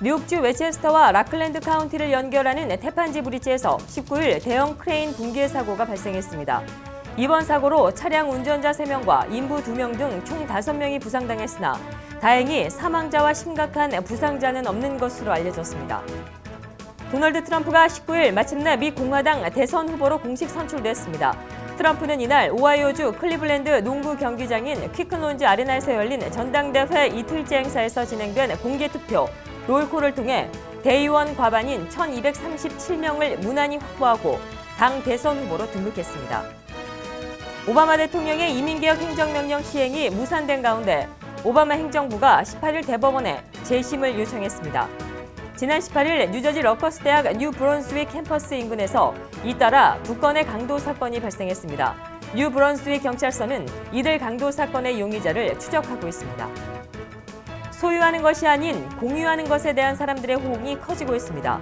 뉴욕주 웨체스터와 라클랜드 카운티를 연결하는 태판지 브릿지에서 19일 대형 크레인 붕괴 사고가 발생했습니다. 이번 사고로 차량 운전자 3명과 인부 2명 등 총 5명이 부상당했으나 다행히 사망자와 심각한 부상자는 없는 것으로 알려졌습니다. 도널드 트럼프가 19일 마침내 미 공화당 대선 후보로 공식 선출됐습니다. 트럼프는 이날 오하이오주 클리블랜드 농구 경기장인 퀵클론즈 아레나에서 열린 전당대회 이틀째 행사에서 진행된 공개 투표 롤콜을 통해 대의원 과반인 1237명을 무난히 확보하고 당 대선 후보로 등극했습니다. 오바마 대통령의 이민개혁 행정명령 시행이 무산된 가운데 오바마 행정부가 18일 대법원에 재심을 요청했습니다. 지난 18일 뉴저지 러커스 대학 뉴브런스윅 캠퍼스 인근에서 잇따라 2건의 강도 사건이 발생했습니다. 뉴브런스윅 경찰서는 이들 강도 사건의 용의자를 추적하고 있습니다. 소유하는 것이 아닌 공유하는 것에 대한 사람들의 호응이 커지고 있습니다.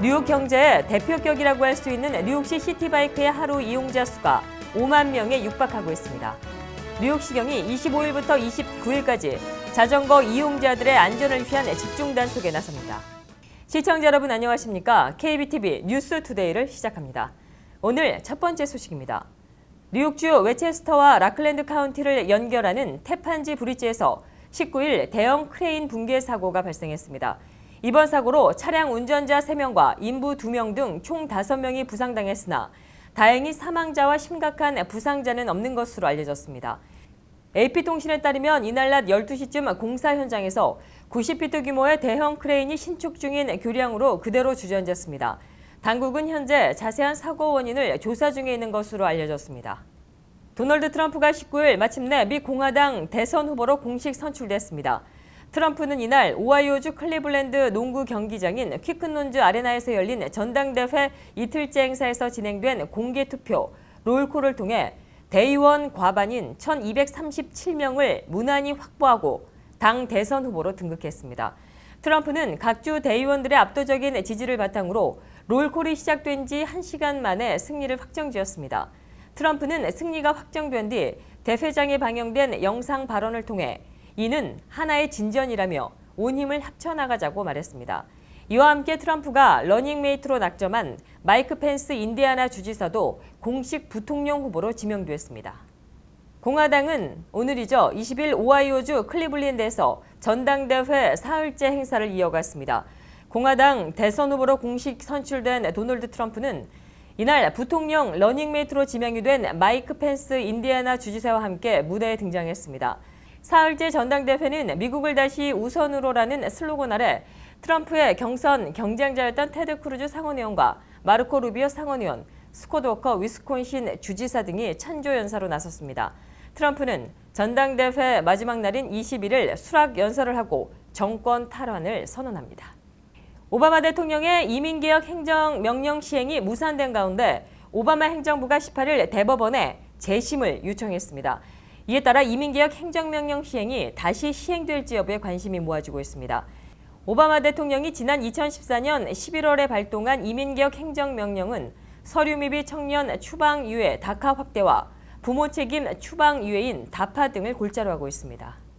뉴욕 경제의 대표격이라고 할 수 있는 뉴욕시 시티바이크의 하루 이용자 수가 5만 명에 육박하고 있습니다. 뉴욕시경이 25일부터 29일까지 자전거 이용자들의 안전을 위한 집중 단속에 나섭니다. 시청자 여러분 안녕하십니까? KBTV 뉴스투데이를 시작합니다. 오늘 첫 번째 소식입니다. 뉴욕주 웨체스터와 라클랜드 카운티를 연결하는 태판지 브릿지에서 19일 대형 크레인 붕괴 사고가 발생했습니다. 이번 사고로 차량 운전자 3명과 인부 2명 등 총 5명이 부상당했으나 다행히 사망자와 심각한 부상자는 없는 것으로 알려졌습니다. AP통신에 따르면 이날 낮 12시쯤 공사 현장에서 90피트 규모의 대형 크레인이 신축 중인 교량으로 그대로 주저앉았습니다. 당국은 현재 자세한 사고 원인을 조사 중에 있는 것으로 알려졌습니다. 도널드 트럼프가 19일 마침내 미 공화당 대선 후보로 공식 선출됐습니다. 트럼프는 이날 오하이오주 클리블랜드 농구 경기장인 퀵클론즈 아레나에서 열린 전당대회 이틀째 행사에서 진행된 공개 투표 롤콜을 통해 대의원 과반인 1237명을 무난히 확보하고 당 대선 후보로 등극했습니다. 트럼프는 각주 대의원들의 압도적인 지지를 바탕으로 롤콜이 시작된 지 1시간 만에 승리를 확정지었습니다. 트럼프는 승리가 확정된 뒤 대회장에 방영된 영상 발언을 통해 이는 하나의 진전이라며 온 힘을 합쳐나가자고 말했습니다. 이와 함께 트럼프가 러닝메이트로 낙점한 마이크 펜스 인디애나 주지사도 공식 부통령 후보로 지명됐습니다. 공화당은 오늘이죠. 20일 오하이오주 클리블랜드에서 전당대회 사흘째 행사를 이어갔습니다. 공화당 대선 후보로 공식 선출된 도널드 트럼프는 이날 부통령 러닝메이트로 지명이 된 마이크 펜스 인디애나 주지사와 함께 무대에 등장했습니다. 사흘째 전당대회는 미국을 다시 우선으로라는 슬로건 아래 트럼프의 경선 경쟁자였던 테드 크루즈 상원의원과 마르코 루비오 상원의원, 스콧 워커 위스콘신 주지사 등이 찬조 연사로 나섰습니다. 트럼프는 전당대회 마지막 날인 21일 수락 연설을 하고 정권 탈환을 선언합니다. 오바마 대통령의 이민개혁 행정명령 시행이 무산된 가운데 오바마 행정부가 18일 대법원에 재심을 요청했습니다. 이에 따라 이민개혁 행정명령 시행이 다시 시행될지 여부에 관심이 모아지고 있습니다. 오바마 대통령이 지난 2014년 11월에 발동한 이민개혁 행정명령은 서류 미비 청년 추방유예 다카 확대와 부모 책임 추방유예인 다파 등을 골자로 하고 있습니다.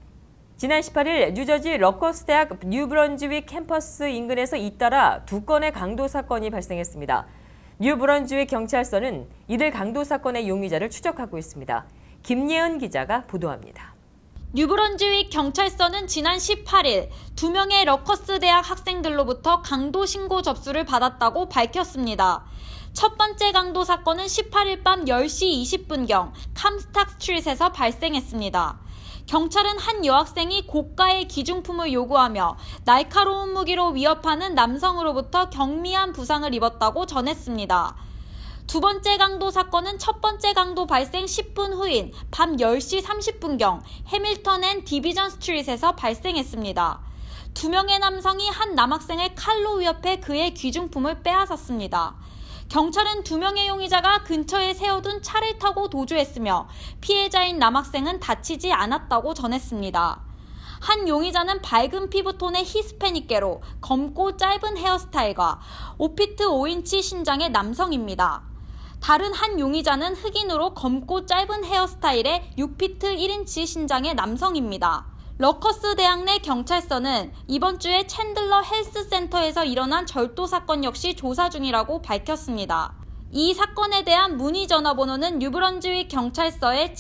지난 18일 뉴저지 러커스 대학 뉴브런즈윅 캠퍼스 인근에서 잇따라 2건의 강도 사건이 발생했습니다. 뉴브런즈윅 경찰서는 이들 강도 사건의 용의자를 추적하고 있습니다. 김예은 기자가 보도합니다. 뉴브런즈윅 경찰서는 지난 18일 2명의 러커스 대학 학생들로부터 강도 신고 접수를 받았다고 밝혔습니다. 첫 번째 강도 사건은 18일 밤 10시 20분경 캄스탁 스트릿에서 발생했습니다. 경찰은 한 여학생이 고가의 기중품을 요구하며 날카로운 무기로 위협하는 남성으로부터 경미한 부상을 입었다고 전했습니다. 두 번째 강도 사건은 첫 번째 강도 발생 10분 후인 밤 10시 30분경 해밀턴 앤 디비전 스트릿에서 발생했습니다. 2명의 남성이 한 남학생을 칼로 위협해 그의 귀중품을 빼앗았습니다. 경찰은 2명의 용의자가 근처에 세워둔 차를 타고 도주했으며 피해자인 남학생은 다치지 않았다고 전했습니다. 한 용의자는 밝은 피부톤의 히스패닉계로 검고 짧은 헤어스타일과 5피트 5인치 신장의 남성입니다. 다른 한 용의자는 흑인으로 검고 짧은 헤어스타일의 6피트 1인치 신장의 남성입니다. 러커스 대학 내 경찰서는 이번 주에 챈들러 헬스센터에서 일어난 절도 사건 역시 조사 중이라고 밝혔습니다. 이 사건에 대한 문의 전화번호는 뉴브런즈윅 경찰서의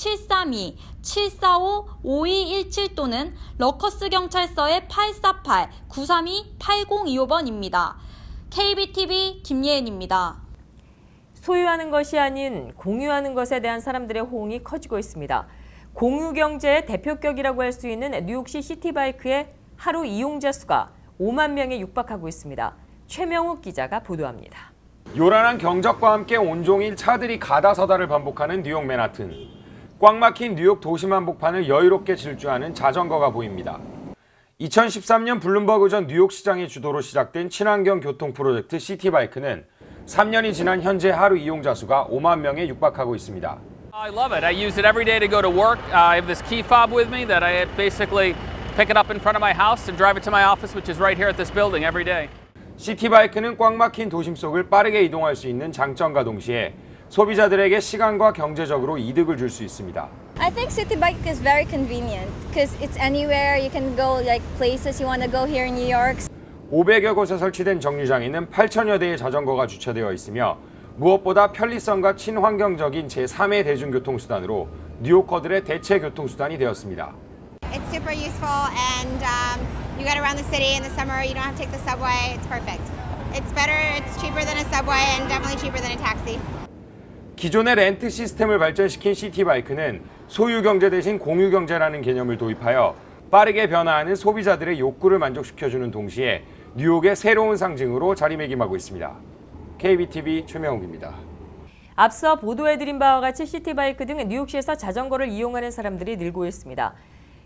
732-745-5217 또는 러커스 경찰서의 848-932-8025번입니다. KBTV 김예은입니다. 소유하는 것이 아닌 공유하는 것에 대한 사람들의 호응이 커지고 있습니다. 공유 경제의 대표격이라고 할 수 있는 뉴욕시 시티바이크의 하루 이용자 수가 5만 명에 육박하고 있습니다. 최명욱 기자가 보도합니다. 요란한 경적과 함께 온종일 차들이 가다서다를 반복하는 뉴욕 맨하튼. 꽉 막힌 뉴욕 도심 한복판을 여유롭게 질주하는 자전거가 보입니다. 2013년 블룸버그 전 뉴욕시장의 주도로 시작된 친환경 교통 프로젝트 시티바이크는 3년이 지난 현재 하루 이용자 수가 5만 명에 육박하고 있습니다. I love it. I use it every day to go to work. I have this key fob with me that I basically pick it up in front of my house and drive it to my office, which is right here at this building every day. 시티바이크는 꽉 막힌 도심 속을 빠르게 이동할 수 있는 장점과 동시에 소비자들에게 시간과 경제적으로 이득을 줄 수 있습니다. I think City Bike is very convenient because it's anywhere. You can go like places you want to go here in New York. 500여 곳에 설치된 정류장에는 8천여 대의 자전거가 주차되어 있으며 무엇보다 편리성과 친환경적인 제3의 대중교통수단으로 뉴요커들의 대체 교통수단이 되었습니다. It's super useful and you get around the city in the summer. You don't have to take the subway. It's perfect. It's better. It's cheaper than a subway and definitely cheaper than a taxi. 기존의 렌트 시스템을 발전시킨 시티바이크는 소유경제 대신 공유경제라는 개념을 도입하여 빠르게 변화하는 소비자들의 욕구를 만족시켜주는 동시에 뉴욕의 새로운 상징으로 자리매김하고 있습니다. KBTV 최명욱입니다. 앞서 보도해드린 바와 같이 시티바이크 등 뉴욕시에서 자전거를 이용하는 사람들이 늘고 있습니다.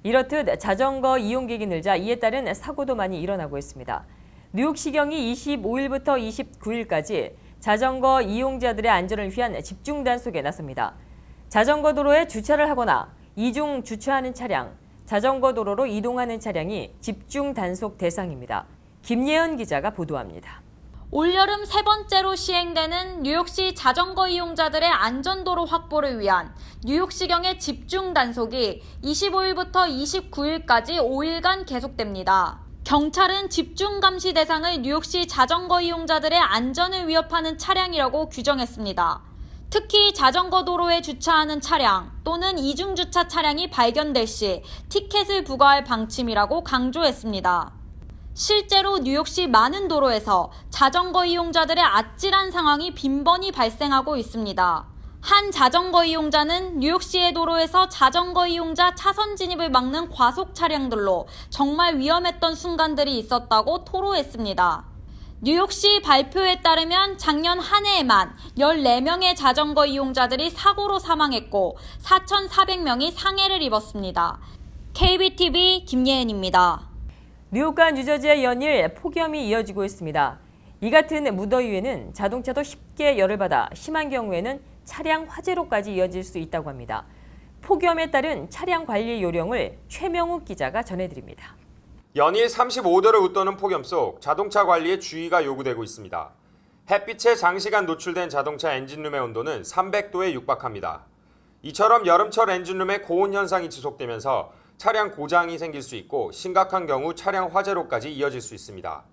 이렇듯 자전거 이용객이 늘자 이에 따른 사고도 많이 일어나고 있습니다. 뉴욕시경이 25일부터 29일까지 자전거 이용자들의 안전을 위한 집중 단속에 나섭니다. 자전거 도로에 주차를 하거나 이중 주차하는 차량, 자전거 도로로 이동하는 차량이 집중 단속 대상입니다. 김예은 기자가 보도합니다. 올여름 세 번째로 시행되는 뉴욕시 자전거 이용자들의 안전도로 확보를 위한 뉴욕시경의 집중 단속이 25일부터 29일까지 5일간 계속됩니다. 경찰은 집중 감시 대상을 뉴욕시 자전거 이용자들의 안전을 위협하는 차량이라고 규정했습니다. 특히 자전거 도로에 주차하는 차량 또는 이중주차 차량이 발견될 시 티켓을 부과할 방침이라고 강조했습니다. 실제로 뉴욕시 많은 도로에서 자전거 이용자들의 아찔한 상황이 빈번히 발생하고 있습니다. 한 자전거 이용자는 뉴욕시의 도로에서 자전거 이용자 차선 진입을 막는 과속 차량들로 정말 위험했던 순간들이 있었다고 토로했습니다. 뉴욕시 발표에 따르면 작년 한 해에만 14명의 자전거 이용자들이 사고로 사망했고 4,400명이 상해를 입었습니다. KBTV 김예은입니다. 뉴욕과 뉴저지의 연일 폭염이 이어지고 있습니다. 이 같은 무더위에는 자동차도 쉽게 열을 받아 심한 경우에는 차량 화재로까지 이어질 수 있다고 합니다. 폭염에 따른 차량 관리 요령을 최명욱 기자가 전해드립니다. 연일 35도를 웃도는 폭염 속 자동차 관리에 주의가 요구되고 있습니다. 햇빛에 장시간 노출된 자동차 엔진룸의 온도는 300도에 육박합니다. 이처럼 여름철 엔진룸의 고온 현상이 지속되면서 차량 고장이 생길 수 있고 심각한 경우 차량 화재로까지 이어질 수 있습니다.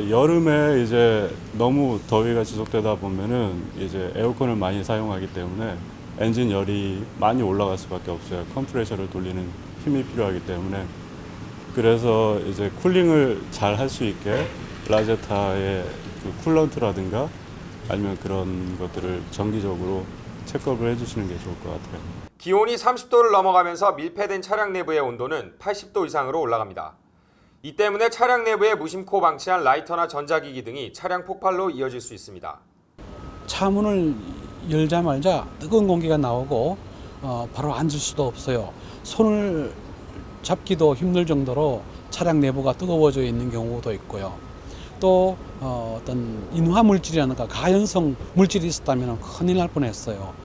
여름에 이제 너무 더위가 지속되다 보면은 이제 에어컨을 많이 사용하기 때문에 엔진 열이 많이 올라갈 수밖에 없어요. 컴프레셔를 돌리는 힘이 필요하기 때문에. 그래서 이제 쿨링을 잘 할 수 있게 라제타의 그 쿨런트라든가 아니면 그런 것들을 정기적으로 체크업을 해주시는 게 좋을 것 같아요. 기온이 30도를 넘어가면서 밀폐된 차량 내부의 온도는 80도 이상으로 올라갑니다. 이 때문에 차량 내부에 무심코 방치한 라이터나 전자기기 등이 차량 폭발로 이어질 수 있습니다. 차 문을 열자마자 뜨거운 공기가 나오고 바로 앉을 수도 없어요. 손을 잡기도 힘들 정도로 차량 내부가 뜨거워져 있는 경우도 있고요. 또 어떤 인화 물질이라든가 가연성 물질이 있었다면 큰일 날 뻔했어요.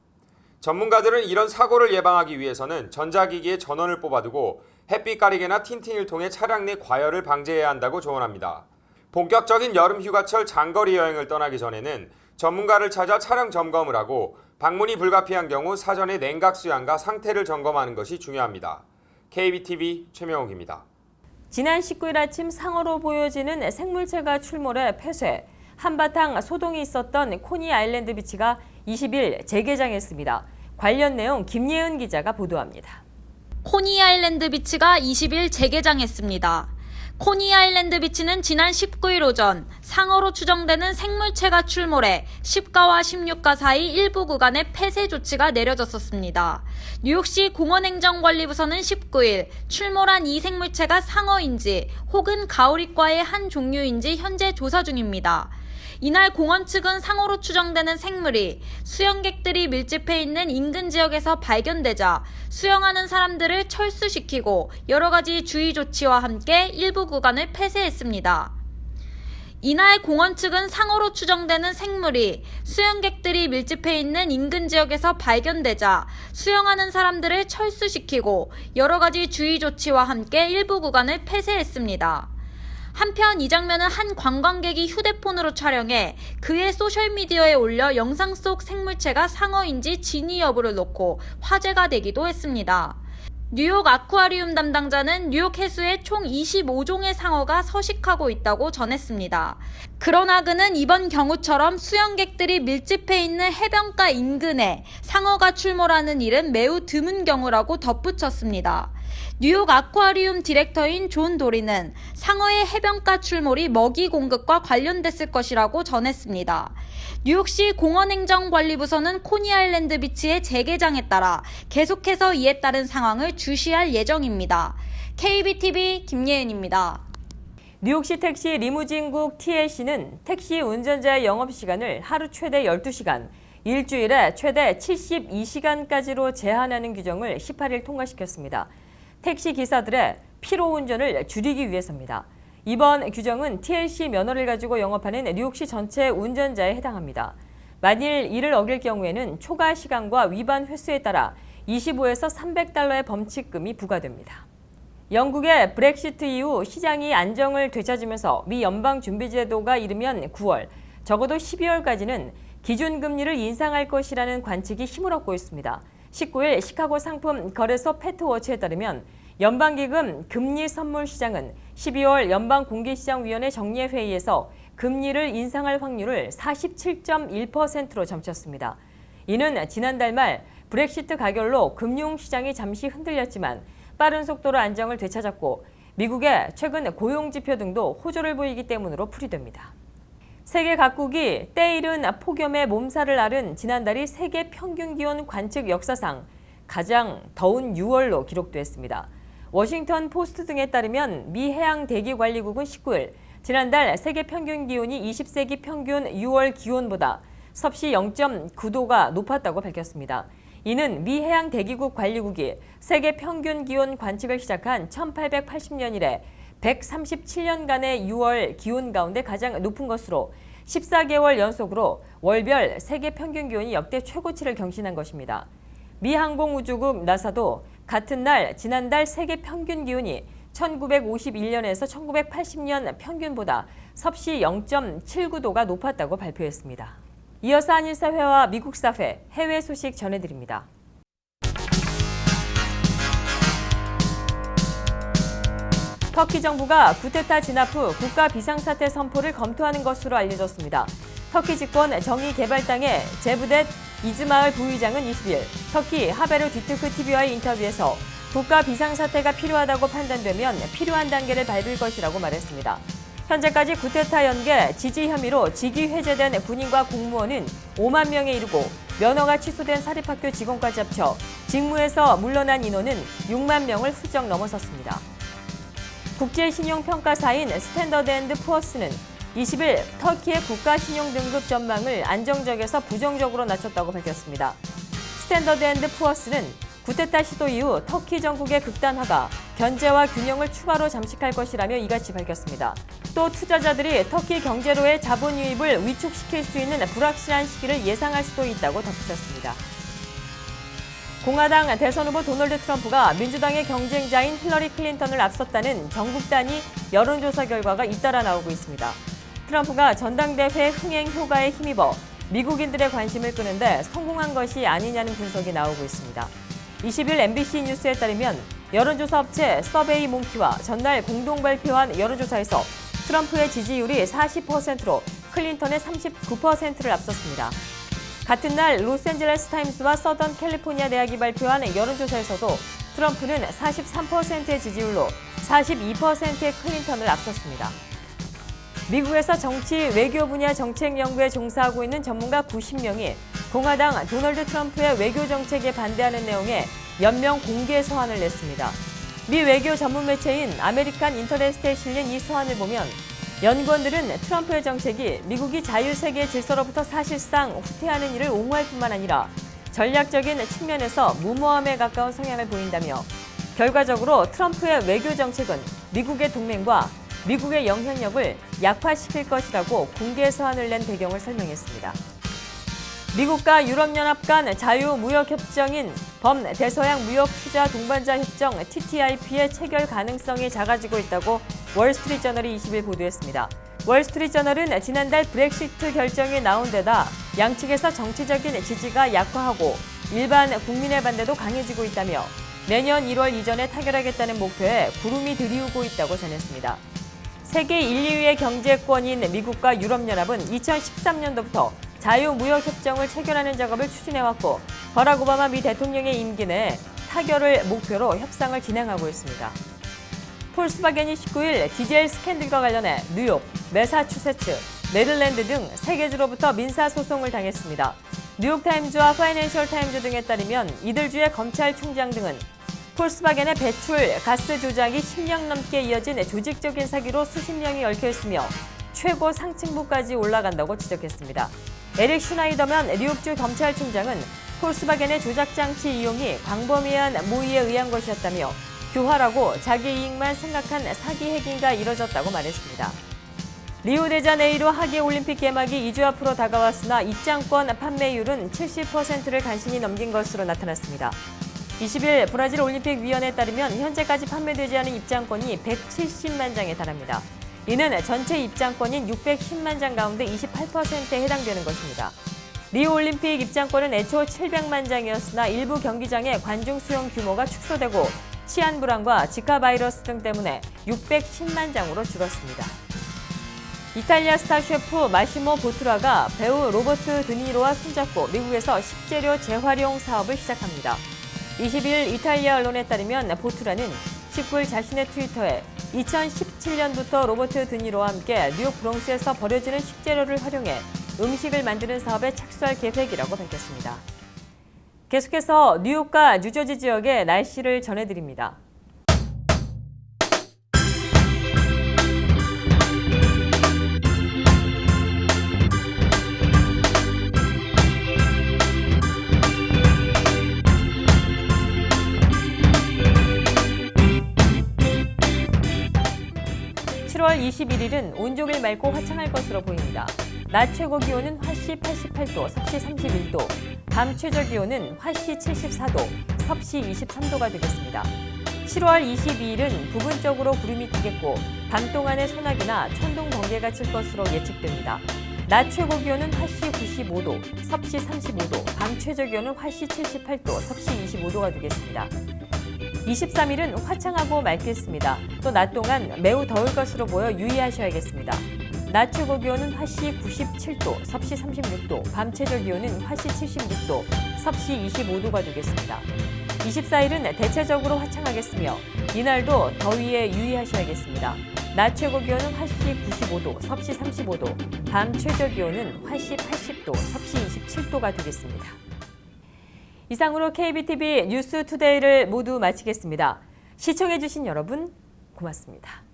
전문가들은 이런 사고를 예방하기 위해서는 전자기기에 전원을 뽑아두고 햇빛 가리개나 틴팅을 통해 차량 내 과열을 방지해야 한다고 조언합니다. 본격적인 여름 휴가철 장거리 여행을 떠나기 전에는 전문가를 찾아 차량 점검을 하고 방문이 불가피한 경우 사전에 냉각 수양과 상태를 점검하는 것이 중요합니다. KBTV 최명욱입니다. 지난 19일 아침 상어로 보여지는 생물체가 출몰해 폐쇄, 한바탕 소동이 있었던 코니 아일랜드 비치가 20일 재개장했습니다. 관련 내용 김예은 기자가 보도합니다. 코니 아일랜드 비치가 20일 재개장했습니다. 코니 아일랜드 비치는 지난 19일 오전 상어로 추정되는 생물체가 출몰해 10가와 16가 사이 일부 구간에 폐쇄 조치가 내려졌었습니다. 뉴욕시 공원행정관리부서는 19일 출몰한 이 생물체가 상어인지 혹은 가오리과의 한 종류인지 현재 조사 중입니다. 이날 공원 측은 상어로 추정되는 생물이 수영객들이 밀집해 있는 인근 지역에서 발견되자 수영하는 사람들을 철수시키고 여러 가지 주의 조치와 함께 일부 구간을 폐쇄했습니다. 이날 공원 측은 상어로 추정되는 생물이 수영객들이 밀집해 있는 인근 지역에서 발견되자 수영하는 사람들을 철수시키고 여러 가지 주의 조치와 함께 일부 구간을 폐쇄했습니다. 한편 이 장면은 한 관광객이 휴대폰으로 촬영해 그의 소셜미디어에 올려 영상 속 생물체가 상어인지 진위 여부를 놓고 화제가 되기도 했습니다. 뉴욕 아쿠아리움 담당자는 뉴욕 해수에 총 25종의 상어가 서식하고 있다고 전했습니다. 그러나 그는 이번 경우처럼 수영객들이 밀집해 있는 해변가 인근에 상어가 출몰하는 일은 매우 드문 경우라고 덧붙였습니다. 뉴욕 아쿠아리움 디렉터인 존 도리는 상어의 해변가 출몰이 먹이 공급과 관련됐을 것이라고 전했습니다. 뉴욕시 공원행정관리부서는 코니 아일랜드 비치의 재개장에 따라 계속해서 이에 따른 상황을 주시할 예정입니다. KBTV 김예은입니다. 뉴욕시 택시 리무진국 TLC는 택시 운전자의 영업시간을 하루 최대 12시간, 일주일에 최대 72시간까지로 제한하는 규정을 18일 통과시켰습니다. 택시 기사들의 피로 운전을 줄이기 위해서입니다. 이번 규정은 TLC 면허를 가지고 영업하는 뉴욕시 전체 운전자에 해당합니다. 만일 이를 어길 경우에는 초과 시간과 위반 횟수에 따라 25에서 300달러의 범칙금이 부과됩니다. 영국의 브렉시트 이후 시장이 안정을 되찾으면서 미 연방준비제도가 이르면 9월, 적어도 12월까지는 기준금리를 인상할 것이라는 관측이 힘을 얻고 있습니다. 19일 시카고 상품 거래소 패트워치에 따르면 연방기금 금리 선물 시장은 12월 연방공개시장위원회 정례회의에서 금리를 인상할 확률을 47.1%로 점쳤습니다. 이는 지난달 말 브렉시트 가결로 금융시장이 잠시 흔들렸지만 빠른 속도로 안정을 되찾았고 미국의 최근 고용지표 등도 호조를 보이기 때문으로 풀이됩니다. 세계 각국이 때이른 폭염에 몸살을 앓은 지난달이 세계 평균기온 관측 역사상 가장 더운 6월로 기록됐습니다. 워싱턴 포스트 등에 따르면 미 해양대기관리국은 19일 지난달 세계 평균 기온이 20세기 평균 6월 기온보다 섭씨 0.9도가 높았다고 밝혔습니다. 이는 미 해양대기국 관리국이 세계 평균 기온 관측을 시작한 1880년 이래 137년간의 6월 기온 가운데 가장 높은 것으로 14개월 연속으로 월별 세계 평균 기온이 역대 최고치를 경신한 것입니다. 미 항공우주국 나사도 같은 날 지난달 세계 평균 기온이 1951년에서 1980년 평균보다 섭씨 0.79도가 높았다고 발표했습니다. 이어서 한일사회와 미국사회, 해외 소식 전해드립니다. 터키 정부가 쿠데타 진압 후 국가 비상사태 선포를 검토하는 것으로 알려졌습니다. 터키 집권 정의개발당의 제브댓 이즈마을 부의장은 20일 터키 하베르 디트크 TV와의 인터뷰에서 국가 비상사태가 필요하다고 판단되면 필요한 단계를 밟을 것이라고 말했습니다. 현재까지 쿠데타 연계 지지 혐의로 직위 해제된 군인과 공무원은 5만 명에 이르고 면허가 취소된 사립학교 직원까지 합쳐 직무에서 물러난 인원은 6만 명을 훌쩍 넘어섰습니다. 국제신용평가사인 스탠더드앤드푸어스는 20일 터키의 국가신용등급 전망을 안정적에서 부정적으로 낮췄다고 밝혔습니다. 스탠더드앤드푸어스는 쿠데타 시도 이후 터키 정국의 극단화가 견제와 균형을 추가로 잠식할 것이라며 이같이 밝혔습니다. 또 투자자들이 터키 경제로의 자본 유입을 위축시킬 수 있는 불확실한 시기를 예상할 수도 있다고 덧붙였습니다. 공화당 대선 후보 도널드 트럼프가 민주당의 경쟁자인 힐러리 클린턴을 앞섰다는 전국 단위 여론조사 결과가 잇따라 나오고 있습니다. 트럼프가 전당대회 흥행 효과에 힘입어 미국인들의 관심을 끄는데 성공한 것이 아니냐는 분석이 나오고 있습니다. 20일 MBC 뉴스에 따르면 여론조사 업체 서베이 몽키와 전날 공동 발표한 여론조사에서 트럼프의 지지율이 40%로 클린턴의 39%를 앞섰습니다. 같은 날 로스앤젤레스 타임스와 서던 캘리포니아 대학이 발표한 여론조사에서도 트럼프는 43%의 지지율로 42%의 클린턴을 앞섰습니다. 미국에서 정치, 외교 분야 정책 연구에 종사하고 있는 전문가 90명이 공화당 도널드 트럼프의 외교 정책에 반대하는 내용의 연명 공개 서한을 냈습니다. 미 외교 전문 매체인 아메리칸 인터레스트에 실린 이 서한을 보면 연구원들은 트럼프의 정책이 미국이 자유세계 질서로부터 사실상 후퇴하는 일을 옹호할 뿐만 아니라 전략적인 측면에서 무모함에 가까운 성향을 보인다며 결과적으로 트럼프의 외교 정책은 미국의 동맹과 미국의 영향력을 약화시킬 것이라고 공개 서한을 낸 배경을 설명했습니다. 미국과 유럽연합 간 자유무역협정인 범대서양 무역투자 동반자 협정 TTIP의 체결 가능성이 작아지고 있다고 월스트리트저널이 20일 보도했습니다. 월스트리트저널은 지난달 브렉시트 결정이 나온 데다 양측에서 정치적인 지지가 약화하고 일반 국민의 반대도 강해지고 있다며 내년 1월 이전에 타결하겠다는 목표에 구름이 들이우고 있다고 전했습니다. 세계 1, 2위의 경제권인 미국과 유럽연합은 2013년도부터 자유무역협정을 체결하는 작업을 추진해왔고 버락 오바마 미 대통령의 임기 내에 타결을 목표로 협상을 진행하고 있습니다. 폴스바겐이 19일 디젤 스캔들과 관련해 뉴욕, 매사추세츠, 메릴랜드 등 3개주로부터 민사소송을 당했습니다. 뉴욕타임즈와 파이낸셜 타임즈 등에 따르면 이들 주의 검찰총장 등은 폴스바겐의 배출, 가스 조작이 10년 넘게 이어진 조직적인 사기로 수십 명이 얽혀있으며 최고 상층부까지 올라간다고 지적했습니다. 에릭 슈나이더만 뉴욕주 검찰총장은 폴스바겐의 조작장치 이용이 광범위한 모의에 의한 것이었다며 교활하고 자기 이익만 생각한 사기 행위가 이뤄졌다고 말했습니다. 리오데자네이루 하계올림픽 개막이 2주 앞으로 다가왔으나 입장권 판매율은 70%를 간신히 넘긴 것으로 나타났습니다. 20일 브라질 올림픽위원회에 따르면 현재까지 판매되지 않은 입장권이 170만 장에 달합니다. 이는 전체 입장권인 610만 장 가운데 28%에 해당되는 것입니다. 리오올림픽 입장권은 애초 700만 장이었으나 일부 경기장의 관중 수용 규모가 축소되고 치안 불안과 지카 바이러스 등 때문에 610만 장으로 줄었습니다. 이탈리아 스타 셰프 마시모 보트라가 배우 로버트 드니로와 손잡고 미국에서 식재료 재활용 사업을 시작합니다. 20일 이탈리아 언론에 따르면 보트라는 19일 자신의 트위터에 2017년부터 로버트 드니로와 함께 뉴욕 브롱스에서 버려지는 식재료를 활용해 음식을 만드는 사업에 착수할 계획이라고 밝혔습니다. 계속해서 뉴욕과 뉴저지 지역의 날씨를 전해드립니다. (7월 21일은) 온종일 맑고 화창할 것으로 보입니다. 낮 최고 기온은 화씨 88도, 섭씨 31도, 밤 최저 기온은 화씨 74도, 섭씨 23도가 되겠습니다. 7월 22일은 부분적으로 구름이 끼겠고 밤 동안에 소나기나 천둥 번개가 칠 것으로 예측됩니다. 낮 최고 기온은 화씨 95도, 섭씨 35도, 밤 최저 기온은 화씨 78도, 섭씨 25도가 되겠습니다. 23일은 화창하고 맑겠습니다. 또 낮 동안 매우 더울 것으로 보여 유의하셔야겠습니다. 낮 최고 기온은 화씨 97도, 섭씨 36도, 밤 최저 기온은 화씨 76도, 섭씨 25도가 되겠습니다. 24일은 대체적으로 화창하겠으며 이날도 더위에 유의하셔야겠습니다. 낮 최고 기온은 화씨 95도, 섭씨 35도, 밤 최저 기온은 화씨 80도, 섭씨 27도가 되겠습니다. 이상으로 KBTV 뉴스투데이를 모두 마치겠습니다. 시청해주신 여러분 고맙습니다.